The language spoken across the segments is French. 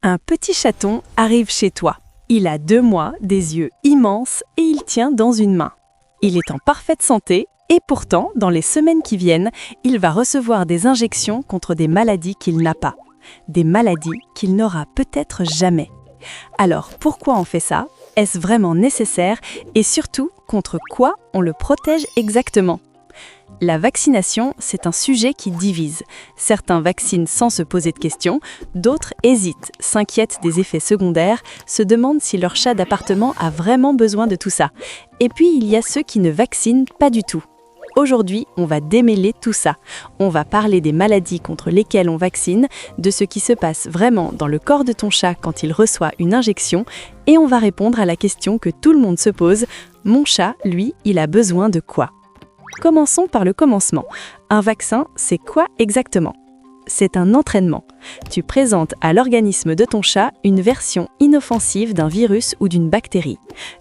Un petit chaton arrive chez toi. Il a 2 mois, des yeux immenses et il tient dans une main. Il est en parfaite santé et pourtant, dans les semaines qui viennent, il va recevoir des injections contre des maladies qu'il n'a pas. Des maladies qu'il n'aura peut-être jamais. Alors, pourquoi on fait ça? Est-ce vraiment nécessaire? Et surtout, contre quoi on le protège exactement? La vaccination, c'est un sujet qui divise. Certains vaccinent sans se poser de questions, d'autres hésitent, s'inquiètent des effets secondaires, se demandent si leur chat d'appartement a vraiment besoin de tout ça. Et puis, il y a ceux qui ne vaccinent pas du tout. Aujourd'hui, on va démêler tout ça. On va parler des maladies contre lesquelles on vaccine, de ce qui se passe vraiment dans le corps de ton chat quand il reçoit une injection, et on va répondre à la question que tout le monde se pose, mon chat, lui, il a besoin de quoi? Commençons par le commencement. Un vaccin, c'est quoi exactement? C'est un entraînement. Tu présentes à l'organisme de ton chat une version inoffensive d'un virus ou d'une bactérie.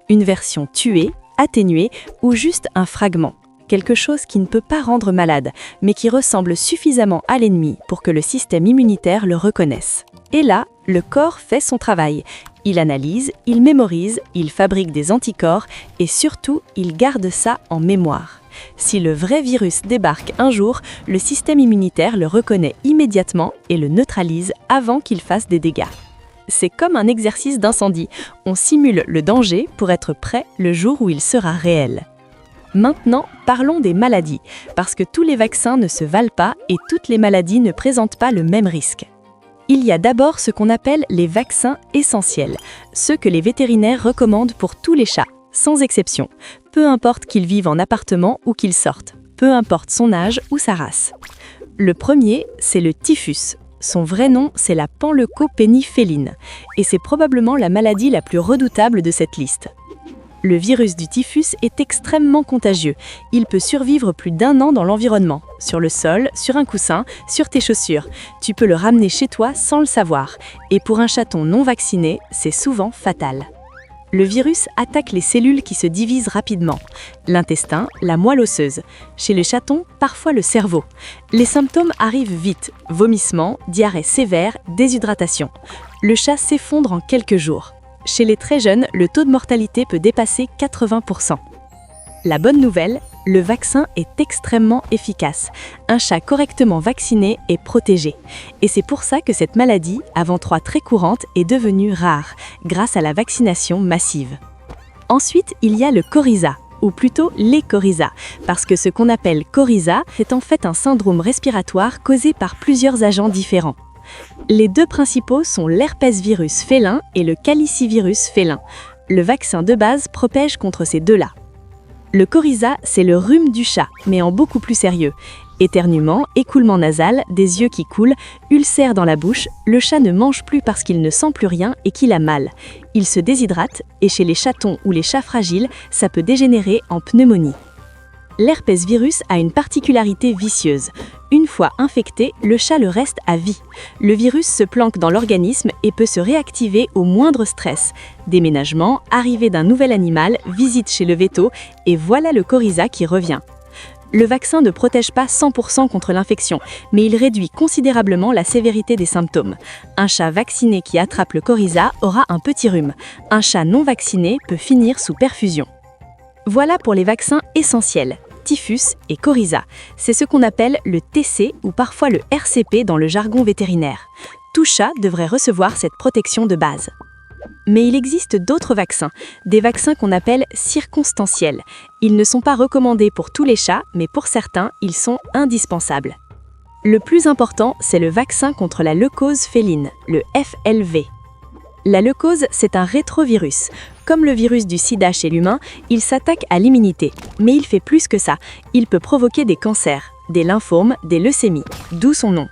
Une version tuée, atténuée ou juste un fragment. Quelque chose qui ne peut pas rendre malade, mais qui ressemble suffisamment à l'ennemi pour que le système immunitaire le reconnaisse. Et là, le corps fait son travail. Il analyse, il mémorise, il fabrique des anticorps et surtout, il garde ça en mémoire. Si le vrai virus débarque un jour, le système immunitaire le reconnaît immédiatement et le neutralise avant qu'il fasse des dégâts. C'est comme un exercice d'incendie. On simule le danger pour être prêt le jour où il sera réel. Maintenant, parlons des maladies, parce que tous les vaccins ne se valent pas et toutes les maladies ne présentent pas le même risque. Il y a d'abord ce qu'on appelle les vaccins essentiels, ceux que les vétérinaires recommandent pour tous les chats, sans exception, peu importe qu'ils vivent en appartement ou qu'ils sortent, peu importe son âge ou sa race. Le premier, c'est le typhus. Son vrai nom, c'est la panleucopénie-féline, et c'est probablement la maladie la plus redoutable de cette liste. Le virus du typhus est extrêmement contagieux. Il peut survivre plus d'1 an dans l'environnement, sur le sol, sur un coussin, sur tes chaussures. Tu peux le ramener chez toi sans le savoir. Et pour un chaton non vacciné, c'est souvent fatal. Le virus attaque les cellules qui se divisent rapidement. L'intestin, la moelle osseuse. Chez le chaton, parfois le cerveau. Les symptômes arrivent vite. Vomissements, diarrhée sévère, déshydratation. Le chat s'effondre en quelques jours. Chez les très jeunes, le taux de mortalité peut dépasser 80%. La bonne nouvelle, le vaccin est extrêmement efficace. Un chat correctement vacciné est protégé. Et c'est pour ça que cette maladie, avant 3 très courante, est devenue rare, grâce à la vaccination massive. Ensuite, il y a le coryza, ou plutôt les coryzas, parce que ce qu'on appelle coryza, c'est en fait un syndrome respiratoire causé par plusieurs agents différents. Les 2 principaux sont l'herpès-virus félin et le calicivirus félin. Le vaccin de base protège contre ces 2-là. Le coryza, c'est le rhume du chat, mais en beaucoup plus sérieux. Éternuement, écoulement nasal, des yeux qui coulent, ulcères dans la bouche, le chat ne mange plus parce qu'il ne sent plus rien et qu'il a mal. Il se déshydrate et chez les chatons ou les chats fragiles, ça peut dégénérer en pneumonie. L'herpès-virus a une particularité vicieuse. Une fois infecté, le chat le reste à vie. Le virus se planque dans l'organisme et peut se réactiver au moindre stress. Déménagement, arrivée d'un nouvel animal, visite chez le véto, et voilà le coryza qui revient. Le vaccin ne protège pas 100% contre l'infection, mais il réduit considérablement la sévérité des symptômes. Un chat vacciné qui attrape le coryza aura un petit rhume. Un chat non vacciné peut finir sous perfusion. Voilà pour les vaccins essentiels, typhus et coryza. C'est ce qu'on appelle le TC ou parfois le RCP dans le jargon vétérinaire. Tout chat devrait recevoir cette protection de base. Mais il existe d'autres vaccins, des vaccins qu'on appelle circonstanciels. Ils ne sont pas recommandés pour tous les chats, mais pour certains, ils sont indispensables. Le plus important, c'est le vaccin contre la leucose féline, le FLV. La leucose, c'est un rétrovirus. Comme le virus du sida chez l'humain, il s'attaque à l'immunité. Mais il fait plus que ça. Il peut provoquer des cancers, des lymphomes, des leucémies, d'où son nom.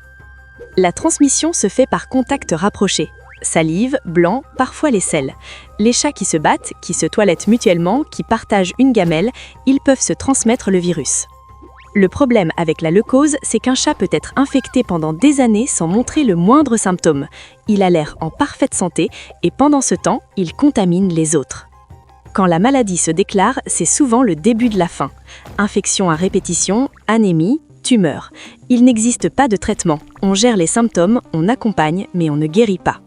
La transmission se fait par contact rapproché. Salive, blanc, parfois les selles. Les chats qui se battent, qui se toilettent mutuellement, qui partagent une gamelle, ils peuvent se transmettre le virus. Le problème avec la leucose, c'est qu'un chat peut être infecté pendant des années sans montrer le moindre symptôme. Il a l'air en parfaite santé et pendant ce temps, il contamine les autres. Quand la maladie se déclare, c'est souvent le début de la fin. Infection à répétition, anémie, tumeur. Il n'existe pas de traitement. On gère les symptômes, on accompagne, mais on ne guérit pas.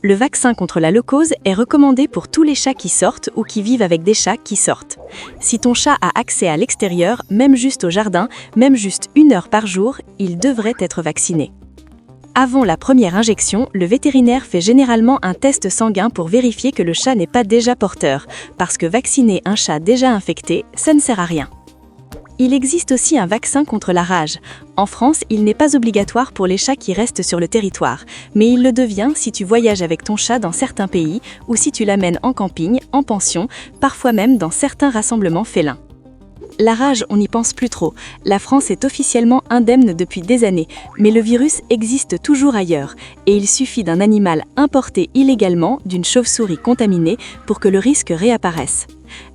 Le vaccin contre la leucose est recommandé pour tous les chats qui sortent ou qui vivent avec des chats qui sortent. Si ton chat a accès à l'extérieur, même juste au jardin, même juste 1 heure par jour, il devrait être vacciné. Avant la première injection, le vétérinaire fait généralement un test sanguin pour vérifier que le chat n'est pas déjà porteur, parce que vacciner un chat déjà infecté, ça ne sert à rien. Il existe aussi un vaccin contre la rage. En France, il n'est pas obligatoire pour les chats qui restent sur le territoire, mais il le devient si tu voyages avec ton chat dans certains pays ou si tu l'amènes en camping, en pension, parfois même dans certains rassemblements félins. La rage, on n'y pense plus trop. La France est officiellement indemne depuis des années, mais le virus existe toujours ailleurs, et il suffit d'un animal importé illégalement, d'une chauve-souris contaminée, pour que le risque réapparaisse.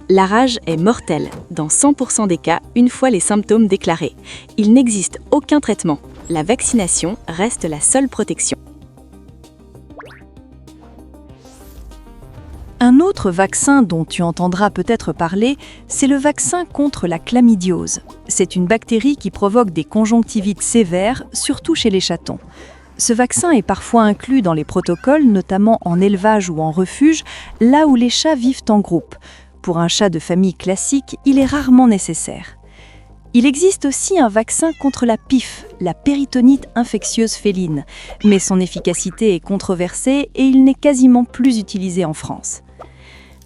La rage est mortelle, dans 100% des cas, une fois les symptômes déclarés. Il n'existe aucun traitement. La vaccination reste la seule protection. Un autre vaccin dont tu entendras peut-être parler, c'est le vaccin contre la chlamydiose. C'est une bactérie qui provoque des conjonctivites sévères, surtout chez les chatons. Ce vaccin est parfois inclus dans les protocoles, notamment en élevage ou en refuge, là où les chats vivent en groupe. Pour un chat de famille classique, il est rarement nécessaire. Il existe aussi un vaccin contre la PIF, la péritonite infectieuse féline, mais son efficacité est controversée et il n'est quasiment plus utilisé en France.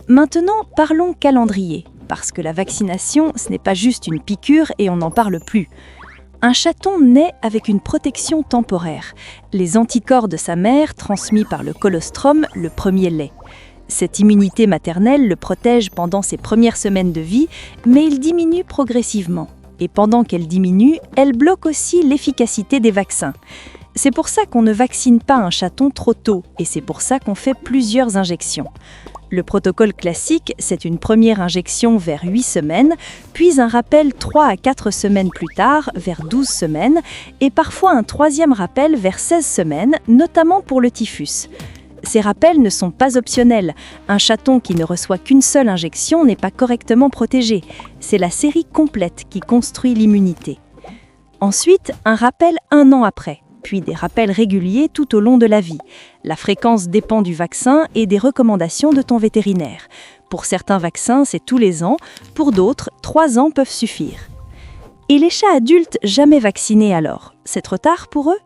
Maintenant, parlons calendrier, parce que la vaccination, ce n'est pas juste une piqûre et on n'en parle plus. Un chaton naît avec une protection temporaire, les anticorps de sa mère transmis par le colostrum, le premier lait. Cette immunité maternelle le protège pendant ses premières semaines de vie, mais il diminue progressivement. Et pendant qu'elle diminue, elle bloque aussi l'efficacité des vaccins. C'est pour ça qu'on ne vaccine pas un chaton trop tôt, et c'est pour ça qu'on fait plusieurs injections. Le protocole classique, c'est une première injection vers 8 semaines, puis un rappel 3 à 4 semaines plus tard, vers 12 semaines, et parfois un troisième rappel vers 16 semaines, notamment pour le typhus. Ces rappels ne sont pas optionnels. Un chaton qui ne reçoit qu'une seule injection n'est pas correctement protégé. C'est la série complète qui construit l'immunité. Ensuite, un rappel 1 an après, puis des rappels réguliers tout au long de la vie. La fréquence dépend du vaccin et des recommandations de ton vétérinaire. Pour certains vaccins, c'est tous les ans. Pour d'autres, 3 ans peuvent suffire. Et les chats adultes jamais vaccinés alors? C'est trop tard pour eux?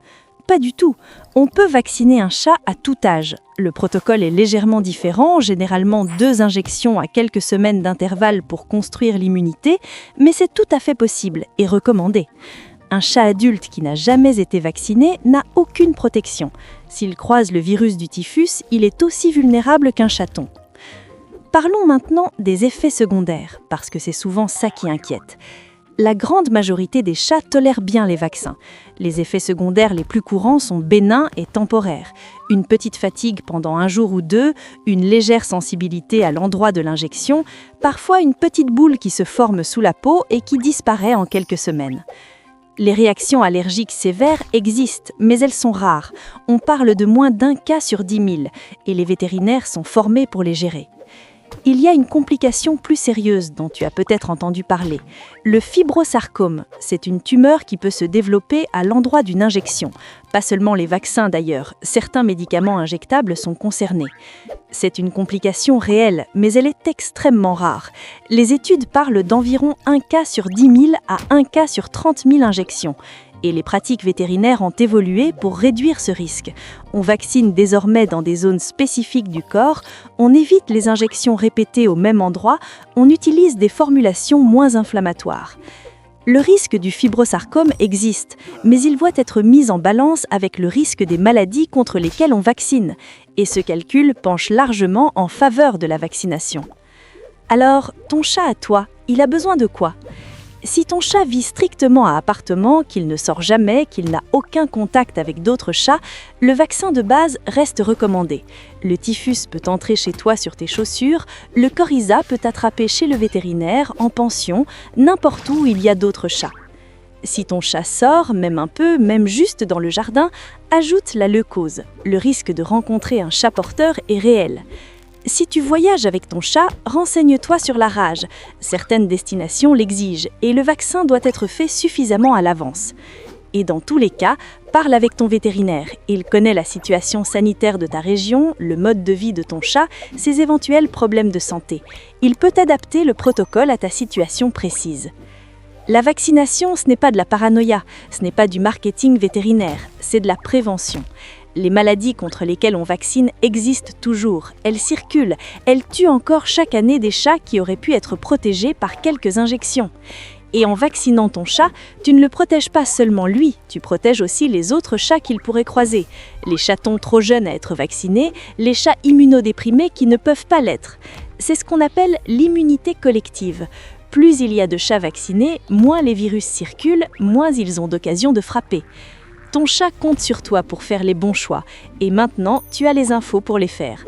Pas du tout. On peut vacciner un chat à tout âge. Le protocole est légèrement différent, généralement 2 injections à quelques semaines d'intervalle pour construire l'immunité, mais c'est tout à fait possible et recommandé. Un chat adulte qui n'a jamais été vacciné n'a aucune protection. S'il croise le virus du typhus, il est aussi vulnérable qu'un chaton. Parlons maintenant des effets secondaires, parce que c'est souvent ça qui inquiète. La grande majorité des chats tolèrent bien les vaccins. Les effets secondaires les plus courants sont bénins et temporaires. Une petite fatigue pendant 1 jour ou 2, une légère sensibilité à l'endroit de l'injection, parfois une petite boule qui se forme sous la peau et qui disparaît en quelques semaines. Les réactions allergiques sévères existent, mais elles sont rares. On parle de moins d'1 cas sur 10 000, et les vétérinaires sont formés pour les gérer. Il y a une complication plus sérieuse dont tu as peut-être entendu parler. Le fibrosarcome, c'est une tumeur qui peut se développer à l'endroit d'une injection. Pas seulement les vaccins d'ailleurs, certains médicaments injectables sont concernés. C'est une complication réelle, mais elle est extrêmement rare. Les études parlent d'environ 1 cas sur 10 000 à 1 cas sur 30 000 injections. Et les pratiques vétérinaires ont évolué pour réduire ce risque. On vaccine désormais dans des zones spécifiques du corps, on évite les injections répétées au même endroit, on utilise des formulations moins inflammatoires. Le risque du fibrosarcome existe, mais il doit être mis en balance avec le risque des maladies contre lesquelles on vaccine, et ce calcul penche largement en faveur de la vaccination. Alors, ton chat à toi, il a besoin de quoi ? Si ton chat vit strictement à appartement, qu'il ne sort jamais, qu'il n'a aucun contact avec d'autres chats, le vaccin de base reste recommandé. Le typhus peut entrer chez toi sur tes chaussures, le coryza peut t'attraper chez le vétérinaire, en pension, n'importe où il y a d'autres chats. Si ton chat sort, même un peu, même juste dans le jardin, ajoute la leucose. Le risque de rencontrer un chat porteur est réel. Si tu voyages avec ton chat, renseigne-toi sur la rage. Certaines destinations l'exigent et le vaccin doit être fait suffisamment à l'avance. Et dans tous les cas, parle avec ton vétérinaire. Il connaît la situation sanitaire de ta région, le mode de vie de ton chat, ses éventuels problèmes de santé. Il peut adapter le protocole à ta situation précise. La vaccination, ce n'est pas de la paranoïa, ce n'est pas du marketing vétérinaire, c'est de la prévention. Les maladies contre lesquelles on vaccine existent toujours, elles circulent, elles tuent encore chaque année des chats qui auraient pu être protégés par quelques injections. Et en vaccinant ton chat, tu ne le protèges pas seulement lui, tu protèges aussi les autres chats qu'il pourrait croiser. Les chatons trop jeunes à être vaccinés, les chats immunodéprimés qui ne peuvent pas l'être. C'est ce qu'on appelle l'immunité collective. Plus il y a de chats vaccinés, moins les virus circulent, moins ils ont d'occasion de frapper. Ton chat compte sur toi pour faire les bons choix, et maintenant tu as les infos pour les faire.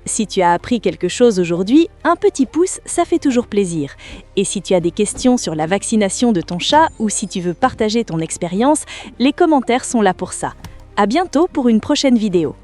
Si tu as appris quelque chose aujourd'hui, un petit pouce, ça fait toujours plaisir. Et si tu as des questions sur la vaccination de ton chat ou si tu veux partager ton expérience, les commentaires sont là pour ça. À bientôt pour une prochaine vidéo.